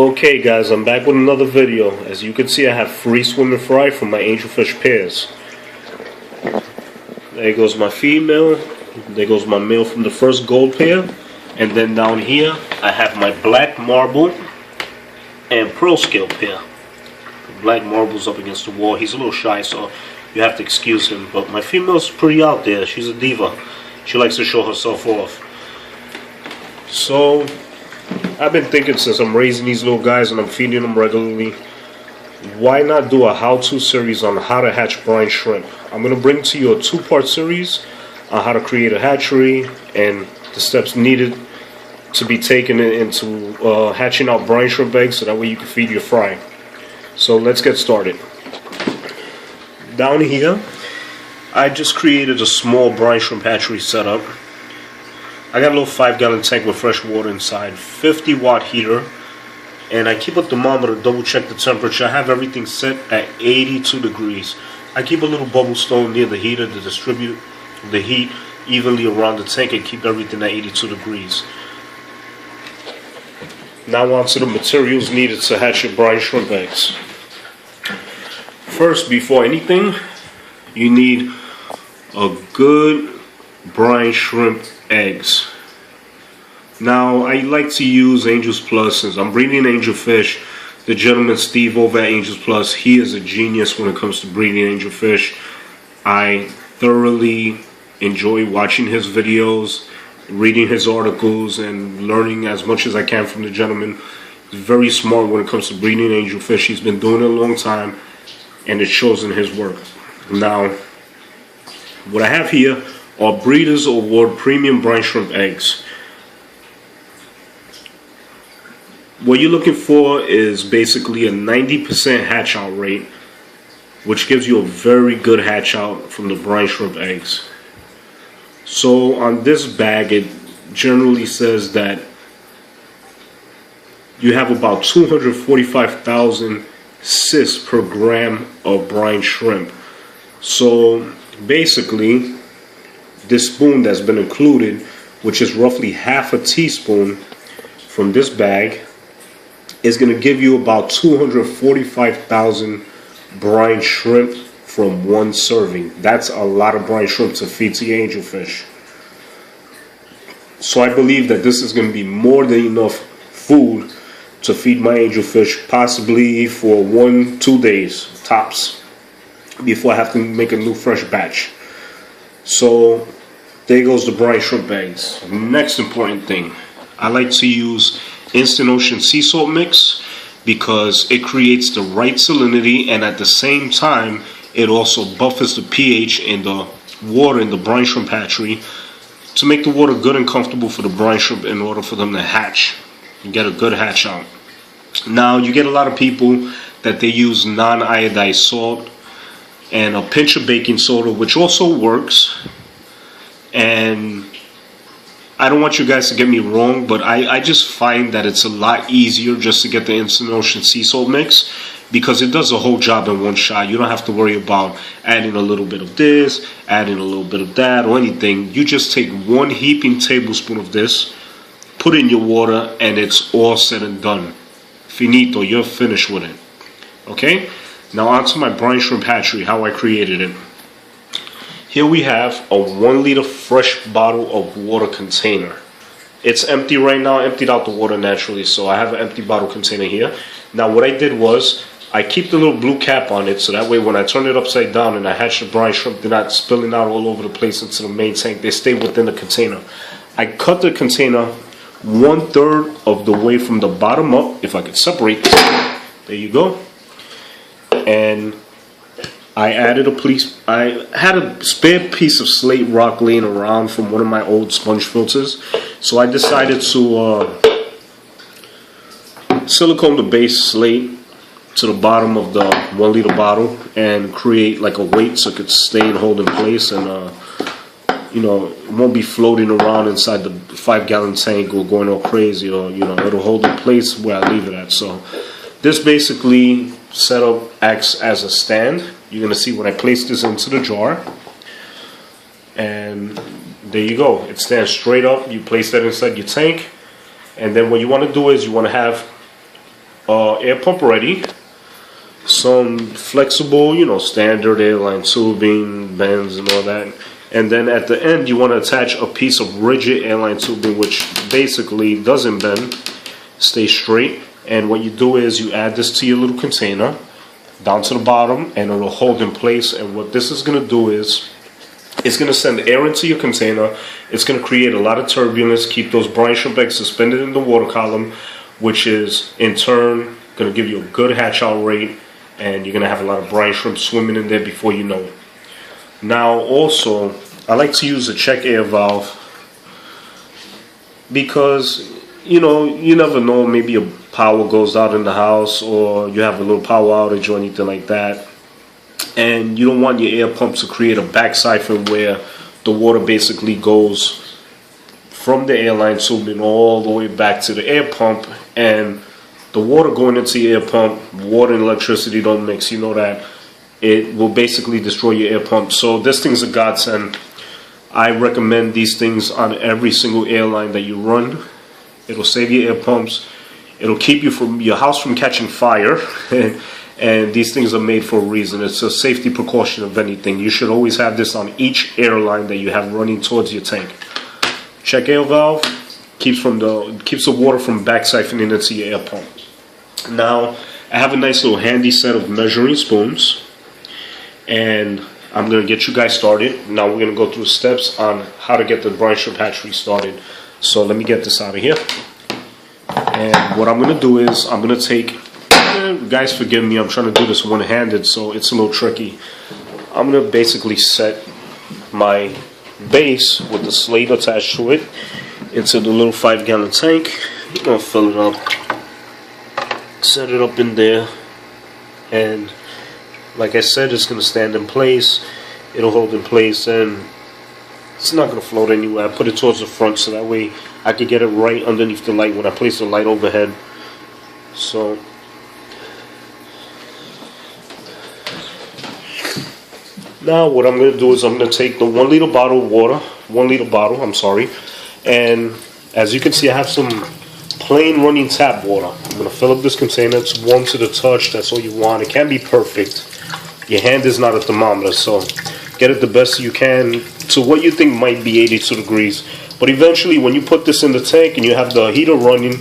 Okay guys, I'm back with another video. As you can see, I have free swim and fry from my angelfish pairs. There goes my female, there goes my male from the first gold pair, and then down here I have my black marble and pearl scale pair. The black marble's up against the wall. He's a little shy, so you have to excuse him, but my female's pretty out there. She's a diva. She likes to show herself off. So I've been thinking, since I'm raising these little guys and I'm feeding them regularly, why not do a how-to series on how to hatch brine shrimp? I'm going to bring to you a two-part series on how to create a hatchery and the steps needed to be taken into hatching out brine shrimp eggs, so that way you can feed your fry. So let's get started. Down here, I just created a small brine shrimp hatchery setup. I got a little 5-gallon tank with fresh water inside, 50-watt heater, and I keep a thermometer to double check the temperature. I have everything set at 82 degrees. I keep a little bubble stone near the heater to distribute the heat evenly around the tank and keep everything at 82 degrees. Now on to the materials needed to hatch your brine shrimp eggs. First, before anything, you need a good brine shrimp eggs. Now I like to use Angels Plus since I'm breeding angelfish. The gentleman Steve over at Angels Plus, he is a genius when it comes to breeding angelfish. I thoroughly enjoy watching his videos, reading his articles, and learning as much as I can from the gentleman. He's very smart when it comes to breeding angelfish. He's been doing it a long time, and it shows in his work. Now, what I have here are Breeders' Award Premium Brine Shrimp Eggs. What you're looking for is basically a 90% hatch out rate, which gives you a very good hatch out from the brine shrimp eggs. So on this bag, it generally says that you have about 245,000 cysts per gram of brine shrimp. So basically, this spoon that's been included, which is roughly half a teaspoon from this bag, is going to give you about 245,000 brine shrimp from one serving. That's a lot of brine shrimp to feed to your angelfish. So I believe that this is going to be more than enough food to feed my angelfish, possibly for 1-2 days tops, before I have to make a new fresh batch. So there goes the brine shrimp eggs. Next important thing, I like to use Instant Ocean sea salt mix because it creates the right salinity, and at the same time it also buffers the pH in the water in the brine shrimp hatchery to make the water good and comfortable for the brine shrimp in order for them to hatch and get a good hatch out. Now you get a lot of people that they use non-iodized salt and a pinch of baking soda, which also works. And I don't want you guys to get me wrong, but I just find that it's a lot easier just to get the Instant Ocean sea salt mix, because it does the whole job in one shot. You don't have to worry about adding a little bit of this, adding a little bit of that, or anything. You just take 1 heaping tablespoon of this, put it in your water, and it's all said and done. Finito, you're finished with it. Okay? Now on to my brine shrimp hatchery, how I created it. Here we have a 1 liter fresh bottle of water container. It's empty right now, emptied out the water naturally, so I have an empty bottle container here. Now what I did was, I keep the little blue cap on it, so that way when I turn it upside down and I hatch the brine shrimp, they're not spilling out all over the place into the main tank. They stay within the container. I cut the container 1/3 of the way from the bottom up, if I could separate this. There you go. And I added I had a spare piece of slate rock laying around from one of my old sponge filters, so I decided to silicone the base slate to the bottom of the 1 liter bottle and create like a weight so it could stay and hold in place, and you know, it won't be floating around inside the 5-gallon tank or going all crazy, or you know, it'll hold in place where I leave it at. So this basically setup acts as a stand. You're going to see when I place this into the jar, and there you go. It stands straight up. You place that inside your tank, and then what you want to do is you want to have air pump ready, some flexible, standard airline tubing, bends and all that. And then at the end, you want to attach a piece of rigid airline tubing, which basically doesn't bend, stays straight. And what you do is you add this to your little container, down to the bottom, and it'll hold in place. And what this is going to do is, it's going to send air into your container. It's going to create a lot of turbulence, keep those brine shrimp eggs suspended in the water column, which is in turn going to give you a good hatch out rate, and you're going to have a lot of brine shrimp swimming in there before you know it. Now also, I like to use a check air valve because, you never know, maybe your power goes out in the house or you have a little power outage or anything like that. And you don't want your air pump to create a back siphon where the water basically goes from the airline tubing all the way back to the air pump, and the water going into your air pump, water and electricity don't mix. You know that it will basically destroy your air pump. So this thing's a godsend. I recommend these things on every single airline that you run. It'll save your air pumps. It'll keep your house from catching fire. And these things are made for a reason. It's a safety precaution of anything. You should always have this on each airline that you have running towards your tank. Check air valve keeps the water from back siphoning into your air pump. Now, I have a nice little handy set of measuring spoons, and I'm going to get you guys started. Now we're going to go through steps on how to get the brine shrimp hatchery started. So let me get this out of here. And what I'm going to do is I'm going to take, guys forgive me, I'm trying to do this one-handed, so it's a little tricky. I'm going to basically set my base with the slate attached to it into the little 5-gallon tank. I'm going to fill it up, set it up in there, and like I said, it's going to stand in place. It'll hold in place, and it's not going to float anywhere. I put it towards the front so that way I could get it right underneath the light when I place the light overhead. So now what I'm going to do is I'm going to take the 1 liter bottle of water, 1 liter bottle, and as you can see, I have some plain running tap water. I'm going to fill up this container. It's warm to the touch. That's all you want. It can't be perfect. Your hand is not a thermometer, so get it the best you can to what you think might be 82 degrees. But eventually, when you put this in the tank and you have the heater running,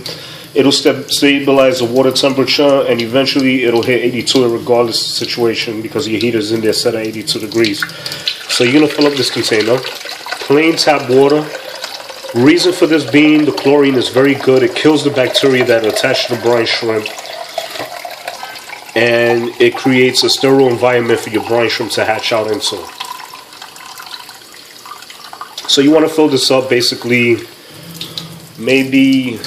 it'll stabilize the water temperature, and eventually it'll hit 82 regardless of the situation, because your heater's in there set at 82 degrees. So you're going to fill up this container. Plain tap water. Reason for this being, the chlorine is very good. It kills the bacteria that are attached to the brine shrimp, and it creates a sterile environment for your brine shrimp to hatch out into. So you want to fill this up basically maybe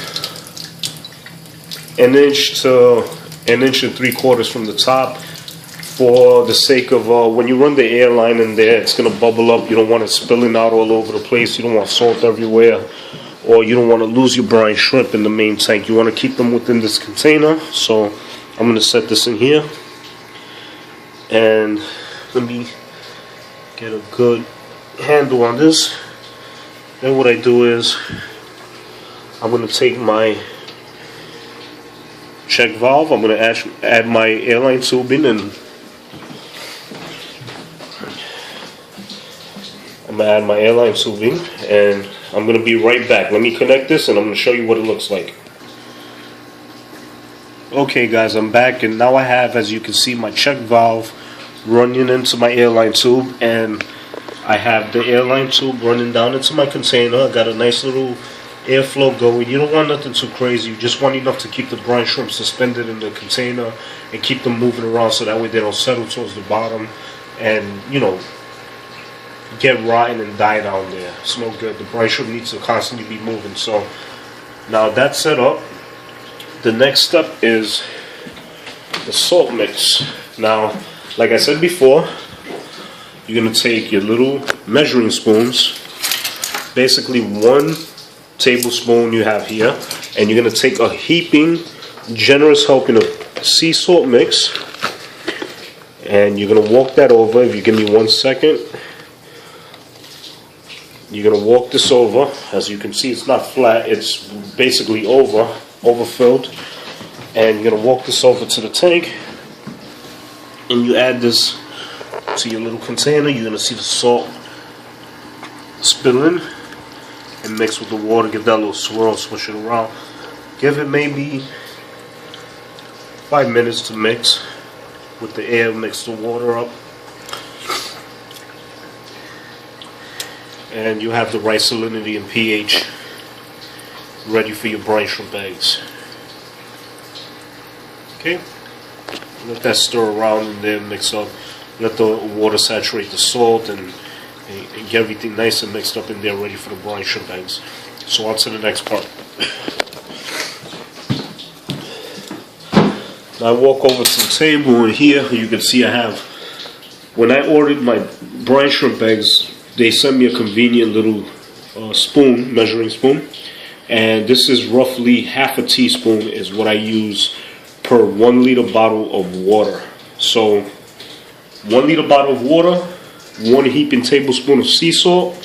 an inch to 1 3/4 inches from the top, for the sake of when you run the air line in there, it's going to bubble up. You don't want it spilling out all over the place. You don't want salt everywhere, or you don't want to lose your brine shrimp in the main tank. You want to keep them within this container. So I'm going to set this in here, and let me get a good handle on this. Then what I do is I'm going to take my check valve. I'm going to add my airline tubing, and I'm going to add my airline tubing, and I'm going to be right back. Let me connect this, and I'm going to show you what it looks like. Okay guys, I'm back, and now I have, as you can see, my check valve running into my airline tube, and I have the airline tube running down into my container. I got a nice little airflow going. You don't want nothing too crazy. You just want enough to keep the brine shrimp suspended in the container and keep them moving around, so that way they don't settle towards the bottom and, get rotten and die down there. It's no good. The brine shrimp needs to constantly be moving. So now that's set up. The next step is the salt mix. Now, like I said before, you're going to take your little measuring spoons, basically 1 tablespoon you have here, and you're going to take a heaping, generous helping of sea salt mix, and you're going to walk that over. If you give me 1 second, you're going to walk this over. As you can see, it's not flat, it's basically overfilled. And you're gonna walk this over to the tank, and you add this to your little container. You're gonna see the salt spill in and mix with the water. Give that a little swirl, swish it around. Give it maybe 5 minutes to mix with the air. Mix the water up, and you have the right salinity and pH ready for your brine shrimp eggs. Okay, let that stir around and then mix up. Let the water saturate the salt and get everything nice and mixed up in there, ready for the brine shrimp eggs. So on to the next part. Now I walk over to the table, and here you can see I have, when I ordered my brine shrimp eggs, they sent me a convenient little spoon, measuring spoon, and this is roughly half a teaspoon is what I use per 1 liter bottle of water. So 1 liter bottle of water, 1 heaping tablespoon of sea salt,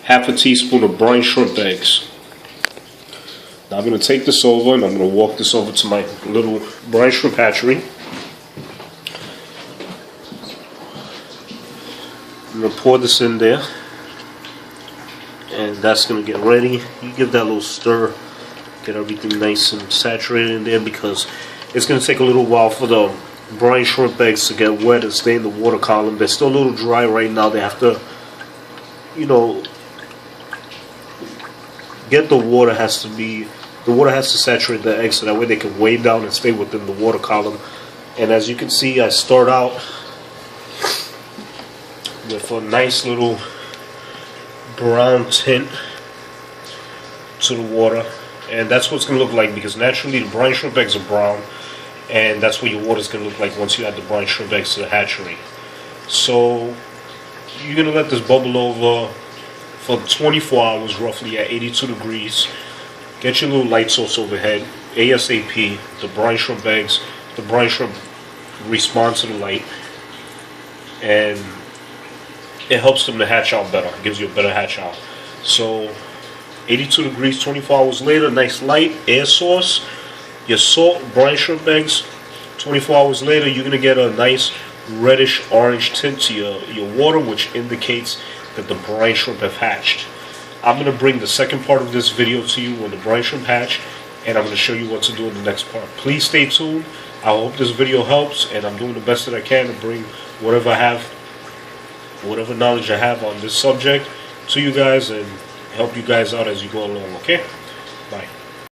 half a teaspoon of brine shrimp eggs. Now I'm going to take this over and I'm going to walk this over to my little brine shrimp hatchery. I'm going to pour this in there, and that's going to get ready. You give that a little stir, get everything nice and saturated in there, because it's going to take a little while for the brine shrimp eggs to get wet and stay in the water column. They're still a little dry right now. They have to, you know, get the water has to saturate the eggs so that way they can weigh down and stay within the water column. And as you can see, I start out with a nice little brown tint to the water, and that's what it's going to look like, because naturally the brine shrimp eggs are brown, and that's what your water is going to look like once you add the brine shrimp eggs to the hatchery. So you're going to let this bubble over for 24 hours roughly at 82 degrees. Get your little light source overhead, ASAP. The brine shrimp eggs, the brine shrimp respond to the light, and it helps them to hatch out better. It gives you a better hatch out. So 82 degrees, 24 hours later, nice light, air source, your salt, brine shrimp eggs. 24 hours later, you're going to get a nice reddish orange tint to your water, which indicates that the brine shrimp have hatched. I'm going to bring the second part of this video to you when the brine shrimp hatch, and I'm going to show you what to do in the next part. Please stay tuned. I hope this video helps, and I'm doing the best that I can to bring whatever I have, whatever knowledge I have on this subject to you guys, and help you guys out as you go along. Okay? Bye.